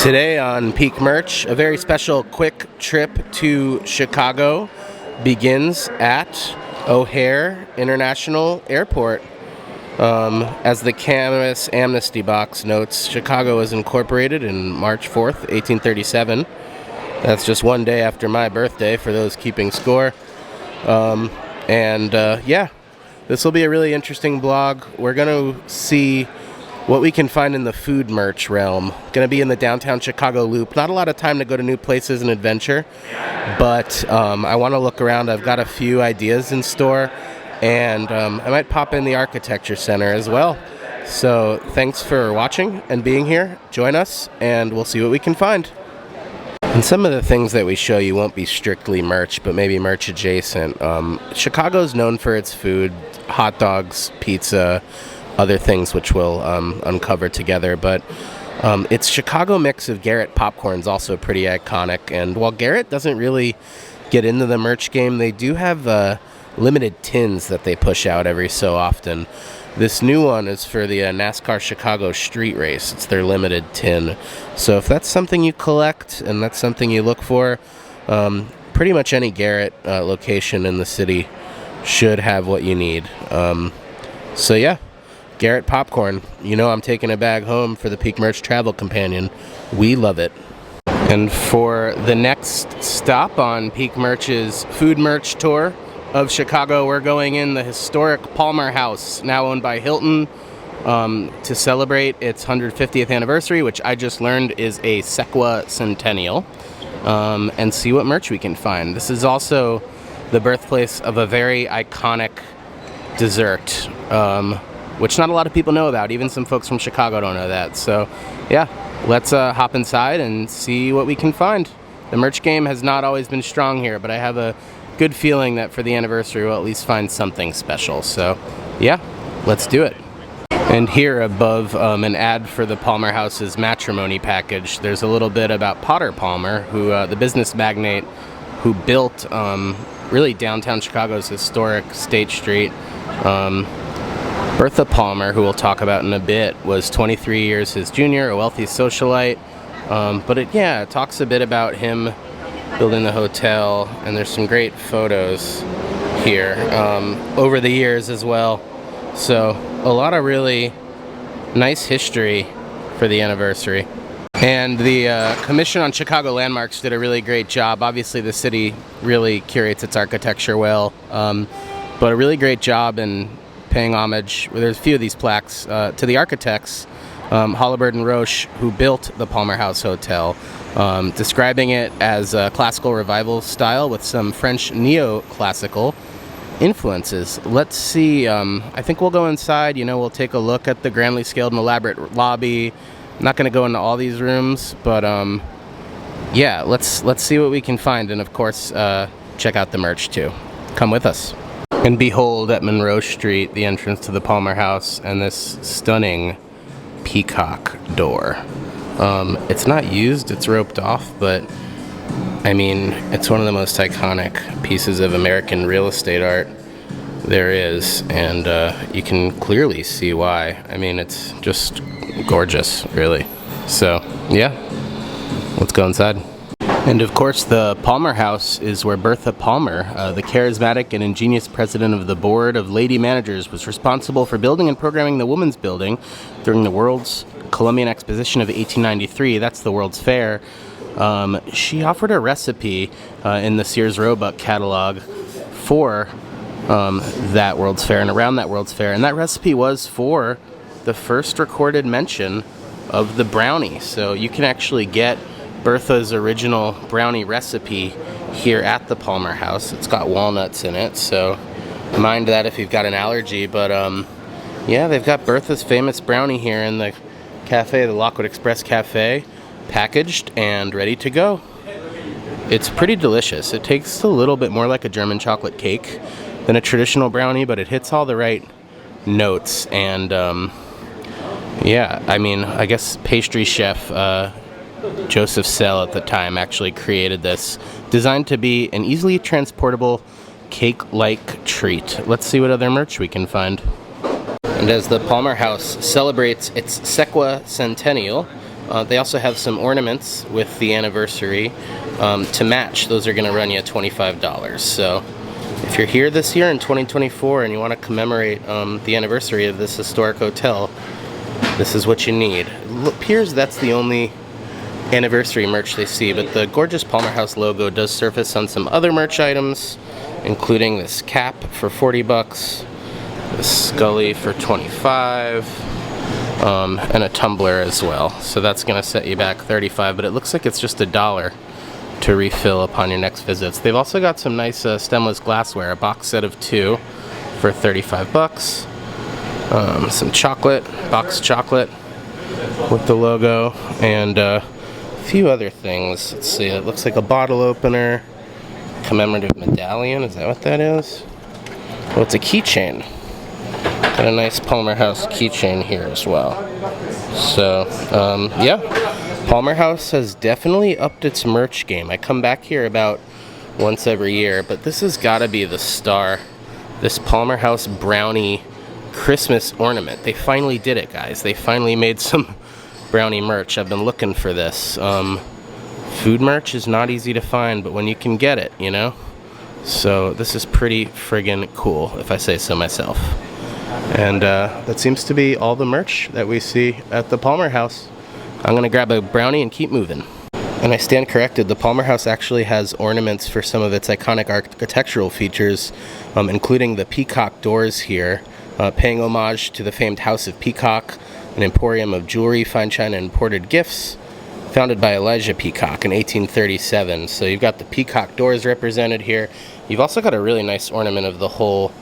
Today on Peak Merch, a very special quick trip to Chicago begins at O'Hare International Airport. As the Camas Amnesty Box notes, Chicago was incorporated in March 4th, 1837. That's just one day after my birthday for those keeping score. Yeah, this will be a really interesting blog. We're going to see what we can find in the food merch realm. Going to be in the downtown Chicago loop. Not a lot of time to go to new places and adventure, but I want to look around. I've got a few ideas in store, and I might pop in the Architecture Center as well. So thanks for watching and being here. Join us, and we'll see what we can find. And some of the things that we show you won't be strictly merch, but maybe merch adjacent. Chicago's known for its food, hot dogs, pizza, other things which we'll uncover together. But its Chicago mix of Garrett popcorn is also pretty iconic. And while Garrett doesn't really get into the merch game, they do have limited tins that they push out every so often. This new one is for the NASCAR Chicago Street Race. It's their limited tin. So if that's something you collect and that's something you look for, pretty much any Garrett location in the city should have what you need. So yeah, Garrett popcorn. You know I'm taking a bag home for the Peak Merch Travel Companion. We love it. And for the next stop on Peak Merch's food merch tour of Chicago, we're going in the historic Palmer House, now owned by Hilton, to celebrate its 150th anniversary, which I just learned is a sequicentennial, and see what merch we can find. This is also the birthplace of a very iconic dessert, which not a lot of people know about. Even some folks from Chicago don't know that. So yeah, let's hop inside and see what we can find. The merch game has not always been strong here, but I have a good feeling that for the anniversary we'll at least find something special. So yeah, let's do it. And here above an ad for the Palmer House's matrimony package, there's a little bit about Potter Palmer, who the business magnate who built really downtown Chicago's historic State Street. Bertha Palmer, who we'll talk about in a bit, was 23 years his junior, a wealthy socialite. But it talks a bit about him building the hotel, and there's some great photos here over the years as well. So a lot of really nice history for the anniversary. And the Commission on Chicago Landmarks did a really great job. Obviously the city really curates its architecture well, but a really great job in paying homage. There's a few of these plaques to the architects, Hollibird and Roche, who built the Palmer House Hotel, describing it as a classical revival style with some French neoclassical influences. Let's see, I think we'll go inside, we'll take a look at the grandly scaled and elaborate lobby. I'm not going to go into all these rooms, but yeah, let's see what we can find, and of course check out the merch too. Come with us. And behold, at Monroe Street, the entrance to the Palmer House, and this stunning peacock door. It's not used, it's roped off, but I mean, it's one of the most iconic pieces of American real estate art there is, and you can clearly see why. I mean, it's just gorgeous, really. So yeah, let's go inside. And of course, the Palmer House is where Bertha Palmer, the charismatic and ingenious president of the Board of Lady Managers, was responsible for building and programming the Women's Building during the World's Columbian Exposition of 1893. That's the World's Fair. She offered a recipe in the Sears Roebuck catalog for that World's Fair and around that World's Fair. And that recipe was for the first recorded mention of the brownie. So you can actually get Bertha's original brownie recipe here at the Palmer House. It's got walnuts in it, so mind that if you've got an allergy. But yeah, they've got Bertha's famous brownie here in the cafe, the Lockwood Express Cafe, packaged and ready to go. It's pretty delicious. It tastes a little bit more like a German chocolate cake than a traditional brownie, but it hits all the right notes. And yeah, I mean, I guess pastry chef Joseph Sell at the time actually created this, designed to be an easily transportable cake-like treat. Let's see what other merch we can find. And as the Palmer House celebrates its sequicentennial, They also have some ornaments with the anniversary to match. Those are going to run you $25. So if you're here this year in 2024 and you want to commemorate the anniversary of this historic hotel, this is what you need. It appears that's the only anniversary merch they see, but the gorgeous Palmer House logo does surface on some other merch items, including this cap for 40 bucks, this Scully for 25, and a tumbler as well. So that's going to set you back 35, but it looks like it's just $1 to refill upon your next visits. They've also got some nice stemless glassware, a box set of 2 for 35 bucks. Some chocolate, boxed chocolate with the logo, and a few other things. Let's see, it looks like a bottle opener, commemorative medallion, is that what that is? Oh, it's a keychain. Got a nice Palmer House keychain here as well. So, yeah, Palmer House has definitely upped its merch game. I come back here about once every year, but this has got to be the star. This Palmer House brownie Christmas ornament. They finally did it, guys. They finally made some brownie merch. I've been looking for this. Food merch is not easy to find, but when you can get it, you know? So this is pretty friggin' cool, if I say so myself. And that seems to be all the merch that we see at the Palmer House. I'm gonna grab a brownie and keep moving. And I stand corrected, the Palmer House actually has ornaments for some of its iconic architectural features, including the peacock doors here, paying homage to the famed House of Peacock, an emporium of jewelry, fine china, and imported gifts, founded by Elijah Peacock in 1837. So you've got the peacock doors represented here. You've also got a really nice ornament of the whole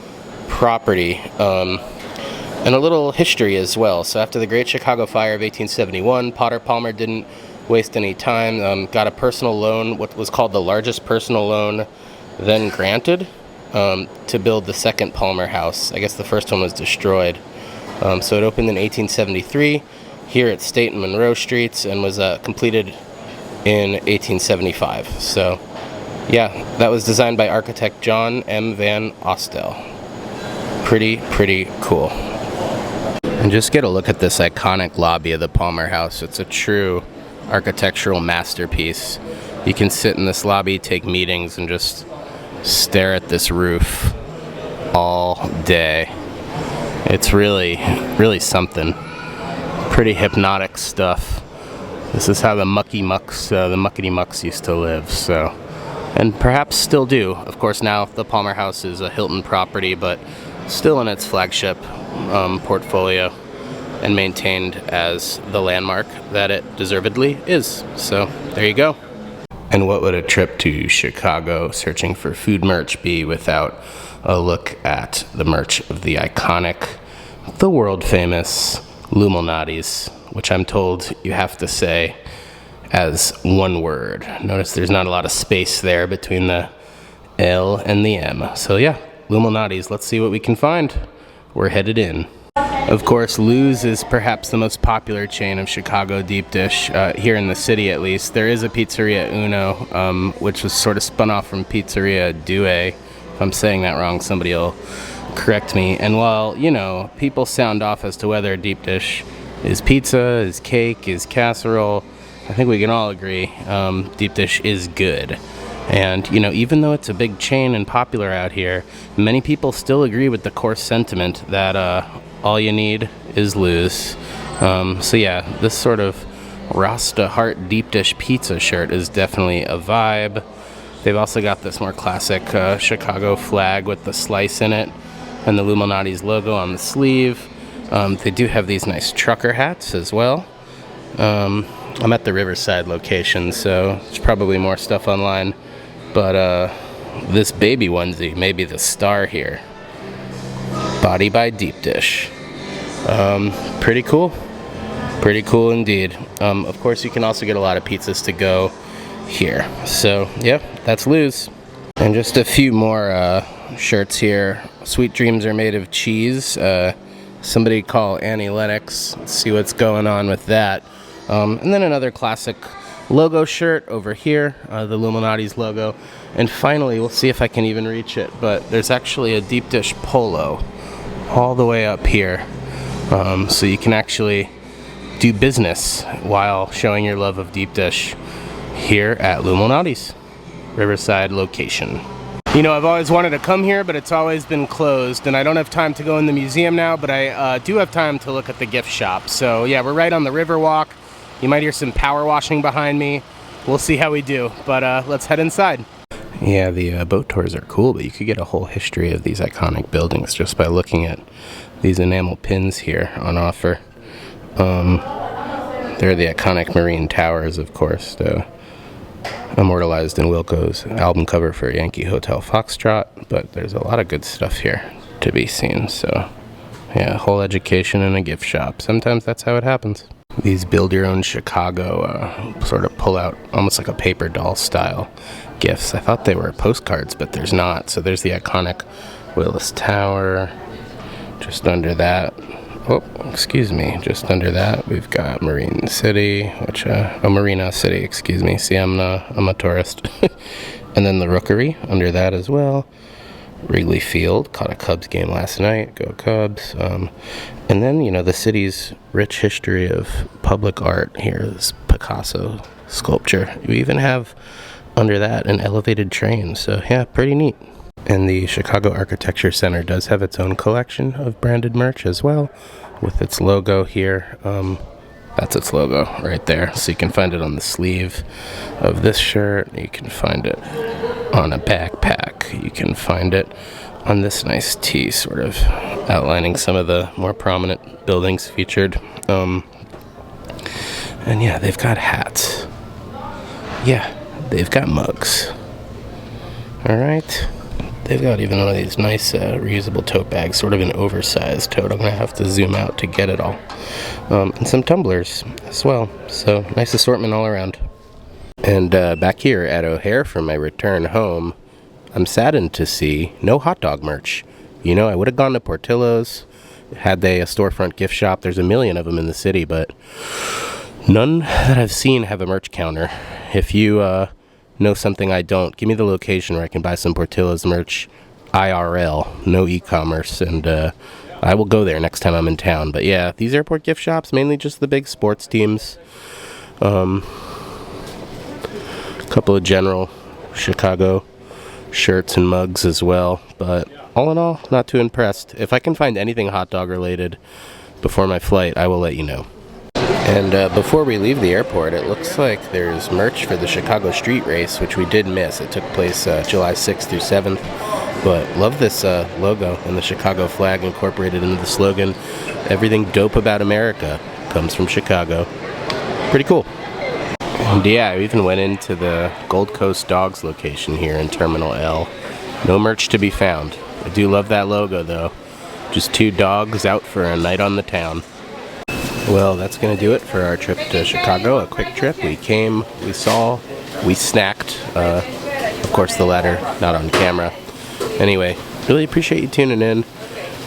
property, and a little history as well. So after the Great Chicago Fire of 1871, Potter Palmer didn't waste any time, got a personal loan, what was called the largest personal loan then granted, to build the second Palmer House. I guess the first one was destroyed. So it opened in 1873 here at State and Monroe Streets and was completed in 1875. So yeah, that was designed by architect John M. Van Ostel. Pretty cool. And just get a look at this iconic lobby of the Palmer House. It's a true architectural masterpiece. You can sit in this lobby, take meetings, and just stare at this roof all day. It's really something. Pretty hypnotic stuff. This is how the muckety mucks used to live, so, and perhaps still do. Of course, now the Palmer House is a Hilton property, but still in its flagship portfolio and maintained as the landmark that it deservedly is. So there you go. And what would a trip to Chicago searching for food merch be without a look at the merch of the iconic, the world famous Illuminati's, which I'm told you have to say as one word. Notice there's not a lot of space there between the L and the M. So yeah, Illuminati's, let's see what we can find. We're headed in. Of course, Lou's is perhaps the most popular chain of Chicago deep dish, here in the city at least. There is a Pizzeria Uno, which was sort of spun off from Pizzeria Due. If I'm saying that wrong, somebody will correct me. And while, you know, people sound off as to whether a deep dish is pizza, is cake, is casserole, I think we can all agree deep dish is good. And, you know, even though it's a big chain and popular out here, many people still agree with the core sentiment that all you need is Lou's. So yeah, this sort of Rasta Heart deep dish pizza shirt is definitely a vibe. They've also got this more classic Chicago flag with the slice in it and the Illuminati's logo on the sleeve. They do have these nice trucker hats as well. I'm at the Riverside location, so there's probably more stuff online. But this baby onesie may be the star here. Body by Deep Dish. Pretty cool. Pretty cool indeed. Of course, you can also get a lot of pizzas to go here. So, yeah, that's Lou's. And just a few more shirts here. Sweet Dreams Are Made of Cheese. Somebody call Annie Lennox. Let's see what's going on with that. And then another classic logo shirt over here, the Illuminati's logo. And finally, we'll see if I can even reach it, but there's actually a deep dish polo all the way up here. So you can actually do business while showing your love of deep dish here at Lumalnati's Riverside location. You know, I've always wanted to come here, but it's always been closed, and I don't have time to go in the museum now, but I do have time to look at the gift shop. So yeah, we're right on the river walk. You might hear some power washing behind me. We'll see how we do, but let's head inside. Yeah, the boat tours are cool, but you could get a whole history of these iconic buildings just by looking at these enamel pins here on offer. They're the iconic marine towers, of course, immortalized in Wilco's album cover for Yankee Hotel Foxtrot, but there's a lot of good stuff here to be seen. So yeah, whole education in a gift shop. Sometimes that's how it happens. These build your own Chicago sort of pull out almost like a paper doll style gifts. I thought they were postcards, but there's not. So there's the iconic Willis Tower. Just under that, just under that we've got Marine City, Marina City, excuse me. See, I'm a tourist. And then the Rookery under that as well. Wrigley Field, caught a Cubs game last night, go Cubs. And then, you know, the city's rich history of public art here, this Picasso sculpture. We even have under that an elevated train, so yeah, pretty neat. And the Chicago Architecture Center does have its own collection of branded merch as well, with its logo here. That's its logo right there. So you can find it on the sleeve of this shirt. You can find it on a backpack. You can find it on this nice tee, sort of outlining some of the more prominent buildings featured. And yeah, they've got hats. Yeah, they've got mugs. All right. They've got even one of these nice reusable tote bags, sort of an oversized tote. I'm going to have to zoom out to get it all. And some tumblers as well. So nice assortment all around. And back here at O'Hare for my return home, I'm saddened to see no hot dog merch. You know, I would have gone to Portillo's had they a storefront gift shop. There's a million of them in the city, but none that I've seen have a merch counter. If you know something I don't, give me the location where I can buy some Portillo's merch IRL, no e-commerce, and I will go there next time I'm in town. But yeah, these airport gift shops, mainly just the big sports teams. A couple of general Chicago shirts and mugs as well, but all in all, not too impressed. If I can find anything hot dog related before my flight, I will let you know. And before we leave the airport, it looks like there's merch for the Chicago Street Race, which we did miss. It took place July 6th through 7th, but love this logo and the Chicago flag incorporated into the slogan, "Everything dope about America comes from Chicago." Pretty cool. And yeah, I even went into the Gold Coast Dogs location here in Terminal L. No merch to be found. I do love that logo though. Just two dogs out for a night on the town. Well, that's going to do it for our trip to Chicago. A quick trip. We came, we saw, we snacked. Of course, the latter not on camera. Anyway, really appreciate you tuning in.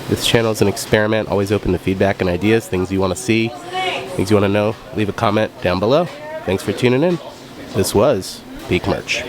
This channel is an experiment. Always open to feedback and ideas. Things you want to see, things you want to know. Leave a comment down below. Thanks for tuning in. This was Peak Merch.